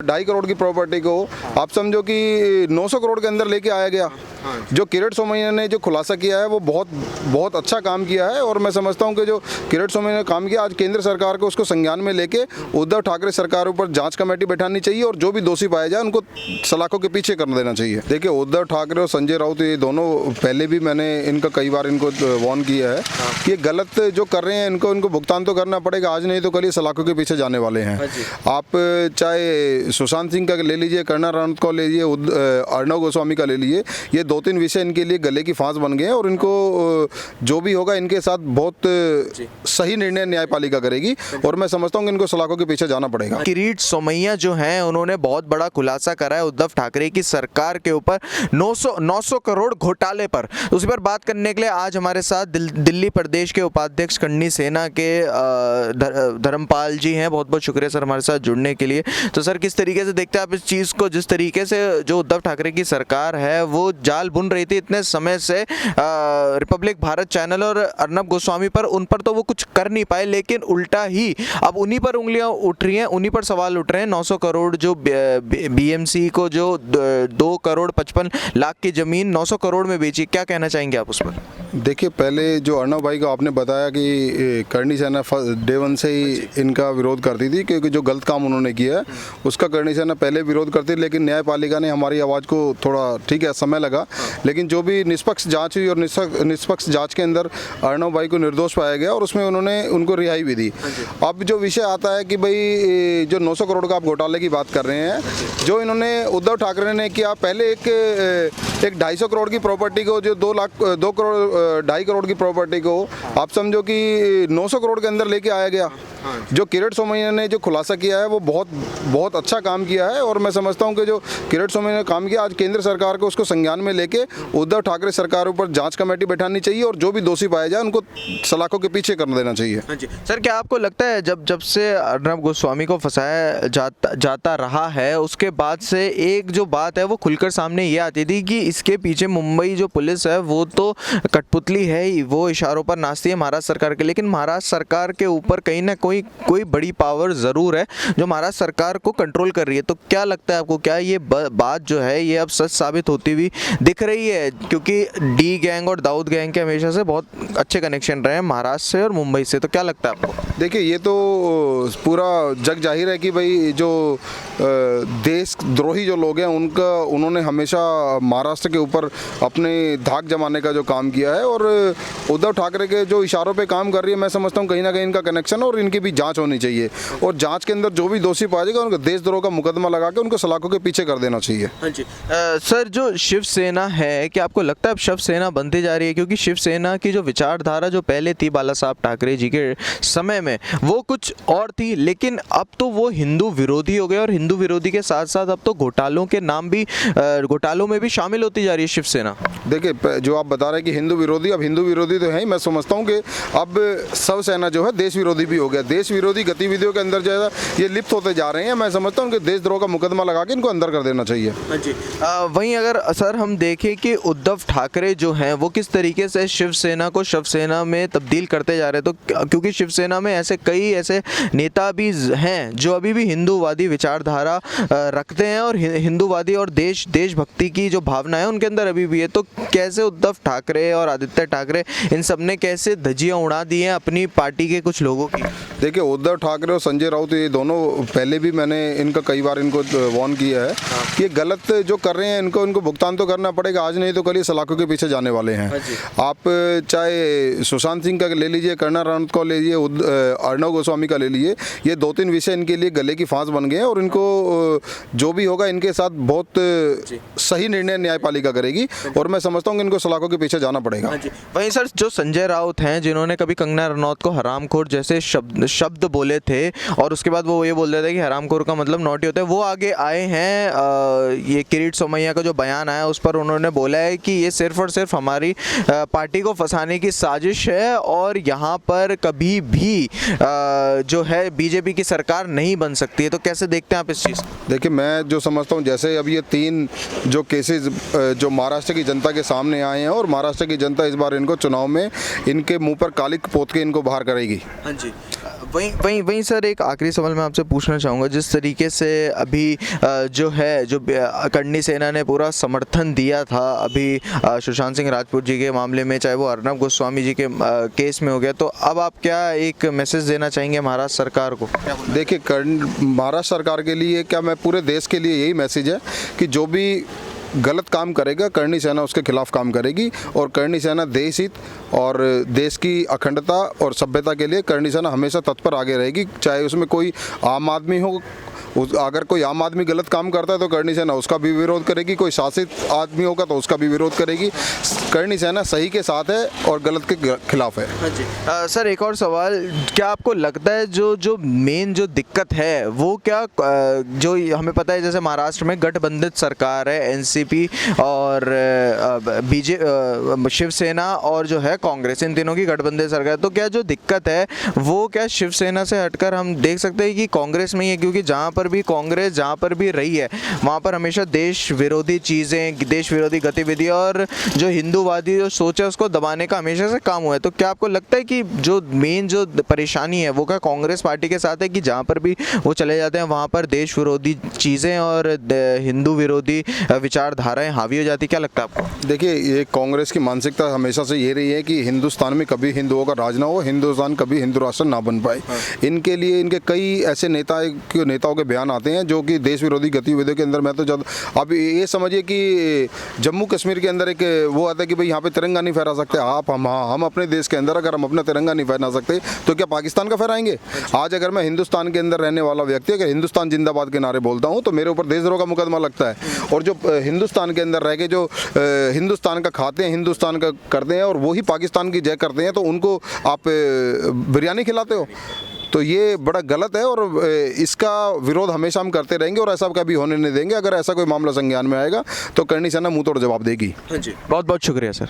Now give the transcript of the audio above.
2.5 करोड़ की प्रॉपर्टी को आप समझो कि 900 करोड़ के अंदर लेके आया गया। जो किरीट सोमैया ने जो खुलासा किया है वो बहुत बहुत अच्छा काम किया है और मैं समझता हूं कि जो किरीट सोमैया ने काम किया, आज केंद्र सरकार को उसको संज्ञान में लेके उद्धव ठाकरे सरकार ऊपर जांच कमेटी बैठानी चाहिए और जो भी दोषी पाया जाए उनको सलाखों के पीछे कर देना चाहिए। देखिए, उद्धव ठाकरे और संजय राउत ये दोनों, पहले भी मैंने इनका कई बार इनको वार्न किया है कि ये गलत जो कर रहे हैं इनको भुगतान तो करना पड़ेगा, आज नहीं तो कल ये सलाखों के पीछे जाने वाले हैं। आप चाहे सुशांत सिंह का ले लीजिए, कंगना रनौत को ले लीजिए, अर्णव गोस्वामी का ले लीजिए, ये 2-3 विषय इनके लिए गले की फांस बन गए हैं और इनको जो भी होगा इनके साथ बहुत सही निर्णय न्यायपालिका करेगी और मैं समझता हूँ कि इनको सलाखों के पीछे जाना पड़ेगा। किरीट सोमैया जो हैं उन्होंने बहुत बड़ा खुलासा करा है उद्धव ठाकरे की सरकार के ऊपर 900 करोड़ घोटाले पर। उसी पर बात करने के लिए आज हमारे साथ दिल्ली प्रदेश के उपाध्यक्ष कन्नी सेना के धर्मपाल जी हैं। बहुत बहुत शुक्रिया सर हमारे साथ जुड़ने के लिए। तो सर, किस तरीके से देखते हैं आप इस चीज़ को, जिस तरीके से जो उद्धव ठाकरे की सरकार है वो जाल बुन रही थी इतने समय से रिपब्लिक भारत चैनल और अर्णव गोस्वामी पर, उन पर तो वो कुछ कर नहीं पाए, लेकिन उल्टा ही अब उन्हीं पर उंगलियां उठ रही हैं, उन्हीं पर सवाल उठ रहे हैं। 900 करोड़ जो बीएमसी को जो 2 करोड़ 55 लाख की जमीन 900 करोड़ में बेची, क्या कहना चाहेंगे आप उस पर? देखिए, पहले जो अर्णव भाई को आपने बताया कि करनी सेना डे 1 से ही इनका विरोध करती थी, क्योंकि जो गलत काम उन्होंने किया है उसका करनी सेना पहले विरोध करती थी, लेकिन न्यायपालिका ने हमारी आवाज़ को थोड़ा, ठीक है, समय लगा, लेकिन जो भी निष्पक्ष जांच हुई और निष्पक्ष जांच के अंदर अर्णव भाई को निर्दोष पाया गया और उसमें उन्होंने उनको रिहाई भी दी। अब जो विषय आता है कि भाई जो 900 करोड़ का आप घोटाले की बात कर रहे हैं, जो इन्होंने उद्धव ठाकरे ने किया, पहले एक 250 करोड़ की प्रॉपर्टी को, जो 2.5 करोड़ की प्रॉपर्टी को आप समझो कि 900 करोड़ के अंदर लेके आया गया। जो किरीट सोमैया ने जो खुलासा किया है वो बहुत बहुत अच्छा काम किया है और मैं समझता हूं कि जो किरीट सोमैया ने काम किया, आज केंद्र सरकार को उसको संज्ञान में लेके उद्धव ठाकरे सरकार ऊपर जांच कमेटी बैठानी चाहिए और जो भी दोषी पाया जाए उनको सलाखों के पीछे कर देना चाहिए। हाँ जी सर, क्या आपको लगता है जब से अर्णव गोस्वामी को फंसाया जाता रहा है, उसके बाद से एक जो बात है वो खुलकर सामने ये आती थी कि इसके पीछे मुंबई जो पुलिस है वो तो कठपुतली है ही, वो इशारों पर नाचती है महाराष्ट्र सरकार के, लेकिन महाराष्ट्र सरकार के ऊपर कहीं ना कोई बड़ी पावर ज़रूर है जो महाराष्ट्र सरकार को कंट्रोल कर रही है। तो क्या लगता है आपको, क्या ये बात जो है ये अब सच साबित होती हुई दिख रही है? क्योंकि डी गैंग और दाऊद गैंग के हमेशा से बहुत अच्छे कनेक्शन रहे हैं महाराष्ट्र से और मुंबई से, तो क्या लगता है आपको? देखिए, ये तो पूरा जग जाहिर है कि भाई जो देशद्रोही जो लोग हैं उन्होंने हमेशा महाराष्ट्र के ऊपर अपने धाक जमाने का जो काम किया है और उद्धव ठाकरे के जो इशारों पे काम कर रही है, मैं समझता हूँ कहीं ना कहीं इनका कनेक्शन और इनकी भी जांच होनी चाहिए और जांच के अंदर जो भी दोषी पाया जाएगा उनको देशद्रोह का मुकदमा लगा के उनको सलाखों के पीछे कर देना चाहिए। हाँ जी सर, जो शिवसेना है, क्या आपको लगता है अब शिवसेना बनती जा रही है? क्योंकि शिवसेना की जो विचारधारा जो पहले थी बाला साहब ठाकरे जी के समय में वो कुछ और थी, लेकिन अब तो वो हिंदू विरोधी हो गए और हिंदू विरोधी के साथ साथ अब तो घोटालों के नाम भी, घोटालों में भी शामिल होती जा रही है शिवसेना। देखिए, जो आप बता रहे हैं कि हिंदू विरोधी, अब हिंदू विरोधी तो है ही, मैं समझता हूँ कि अब शिवसेना जो है देश विरोधी भी हो गया। देश विरोधी गतिविधियों के अंदर जो है ये लिप्त होते जा रहे हैं। मैं समझता हूँ कि देशद्रोह का मुकदमा लगा के इनको अंदर कर देना चाहिए। हाँ जी, वहीं अगर सर हम देखें कि उद्धव ठाकरे जो हैं वो किस तरीके से शिवसेना को शिवसेना में तब्दील करते जा रहे हैं, तो क्योंकि शिवसेना में कई ऐसे नेता भी हैं जो अभी भी हिंदूवादी विचारधारा रखते हैं और हिंदूवादी और देशभक्ति की जो भावना है उनके अंदर अभी भी है, तो कैसे उद्धव ठाकरे और आदित्य ठाकरे इन सब ने कैसे धज्जियां उड़ा दी हैं अपनी पार्टी के कुछ लोगों की? देखिए, उद्धव ठाकरे और संजय राउत ये दोनों, पहले भी मैंने इनका कई बार इनको वार्न किया है कि ये गलत जो कर रहे हैं इनको भुगतान तो करना पड़ेगा, आज नहीं तो कल ये सलाखों के पीछे जाने वाले हैं। आप चाहे सुशांत सिंह का ले लीजिए, कंगना रनौत को ले लीजिए, अर्णव गोस्वामी का ले लीजिए, ये 2-3 विषय इनके लिए गले की फांस बन गए हैं और इनको जो भी होगा इनके साथ बहुत सही निर्णय न्यायपालिका करेगी और मैं समझता हूँ कि इनको सलाखों के पीछे जाना पड़ेगा। वहीं सर, जो संजय राउत हैं जिन्होंने कभी कंगना रनौत को हरामखोर जैसे शब्द बोले थे और उसके बाद वो ये बोल रहे थे कि हरामखोर का मतलब नौटी होता है, वो आगे आए हैं। ये किरीट सोमैया का जो बयान आया उस पर उन्होंने बोला है कि ये सिर्फ और सिर्फ हमारी पार्टी को फंसाने की साजिश है और यहाँ पर कभी भी जो है बीजेपी की सरकार नहीं बन सकती है। तो कैसे देखते हैं आप इस चीज़? देखिए, मैं जो समझता हूँ, जैसे अब ये 3 जो केसेस जो महाराष्ट्र की जनता के सामने आए हैं और महाराष्ट्र की जनता इस बार इनको चुनाव में इनके मुंह पर कालिक पोत के इनको बाहर करेगी। हाँ जी, वहीं सर एक आखिरी सवाल मैं आपसे पूछना चाहूँगा, जिस तरीके से अभी जो करणी सेना ने पूरा समर्थन दिया था अभी सुशांत सिंह राजपूत जी के मामले में, चाहे वो अर्नब गोस्वामी जी के केस में हो गया, तो अब आप क्या एक मैसेज देना चाहेंगे महाराष्ट्र सरकार को? देखिए, महाराष्ट्र सरकार के लिए क्या, मैं पूरे देश के लिए यही मैसेज है कि जो भी गलत काम करेगा करणी सेना उसके खिलाफ काम करेगी, और करणी सेना देश हित और देश की अखंडता और सभ्यता के लिए करणी सेना हमेशा तत्पर आगे रहेगी। चाहे उसमें कोई आम आदमी हो, अगर कोई आम आदमी गलत काम करता है तो करणी सेना उसका भी विरोध करेगी, कोई शासित आदमी होगा तो उसका भी विरोध करेगी। करणी सेना सही के साथ है और गलत के खिलाफ है। हाँ जी। सर एक और सवाल, क्या आपको लगता है जो मेन जो दिक्कत है वो क्या, जो हमें पता है जैसे महाराष्ट्र में गठबंधित सरकार है, एनसीपी और शिवसेना और जो है कांग्रेस, इन तीनों की गठबंधित सरकार, तो क्या जो दिक्कत है वो क्या शिवसेना से हटकर हम देख सकते हैं कि कांग्रेस में ही है? क्योंकि जहाँ पर भी कांग्रेस जहाँ पर भी रही है वहाँ पर हमेशा देश विरोधी चीज़ें, देश विरोधी गतिविधियाँ और जो हिंदूवादी जो सोच है उसको दबाने का हमेशा से काम हुआ है। तो क्या आपको लगता है कि जो मेन जो परेशानी है वो क्या कांग्रेस पार्टी के साथ है कि जहाँ पर भी वो चले जाते हैं वहाँ पर देश विरोधी चीज़ें और हिंदू विरोधी विचारधाराएं हावी हो जाती? क्या लगता है आपको? देखिए, ये कांग्रेस की मानसिकता हमेशा से ये रही है कि हिंदुस्तान में कभी हिंदुओं का राज ना हो, हिंदुस्तान कभी हिंदू राष्ट्र ना बन पाए। इनके लिए इनके कई ऐसे नेताओं के बयान आते हैं जो कि देश विरोधी गतिविधियों के अंदर, मैं तो जब अब ये समझिए कि जम्मू कश्मीर के अंदर एक वो आता है कि भाई यहाँ पे तिरंगा नहीं फहरा सकते आप, हम अपने देश के अंदर अगर हम अपना तिरंगा नहीं फहरा सकते तो क्या पाकिस्तान का फहराएंगे? आज अगर मैं हिंदुस्तान के अंदर रहने वाला व्यक्ति अगर हिंदुस्तान जिंदाबाद के नारे बोलता हूँ तो मेरे ऊपर देशद्रोह का मुकदमा लगता है। और जो हिंदुस्तान के अंदर रह के जो हिंदुस्तान का खाते हैं, हिंदुस्तान का करते हैं और वही पाकिस्तान की जय करते हैं, तो उनको आप बिरयानी खिलाते हो, तो ये बड़ा गलत है और इसका विरोध हमेशा हम करते रहेंगे और ऐसा कभी होने नहीं देंगे। अगर ऐसा कोई मामला संज्ञान में आएगा तो करणी सेना मुंह तोड़ जवाब देगी। हाँ जी, बहुत बहुत शुक्रिया सर।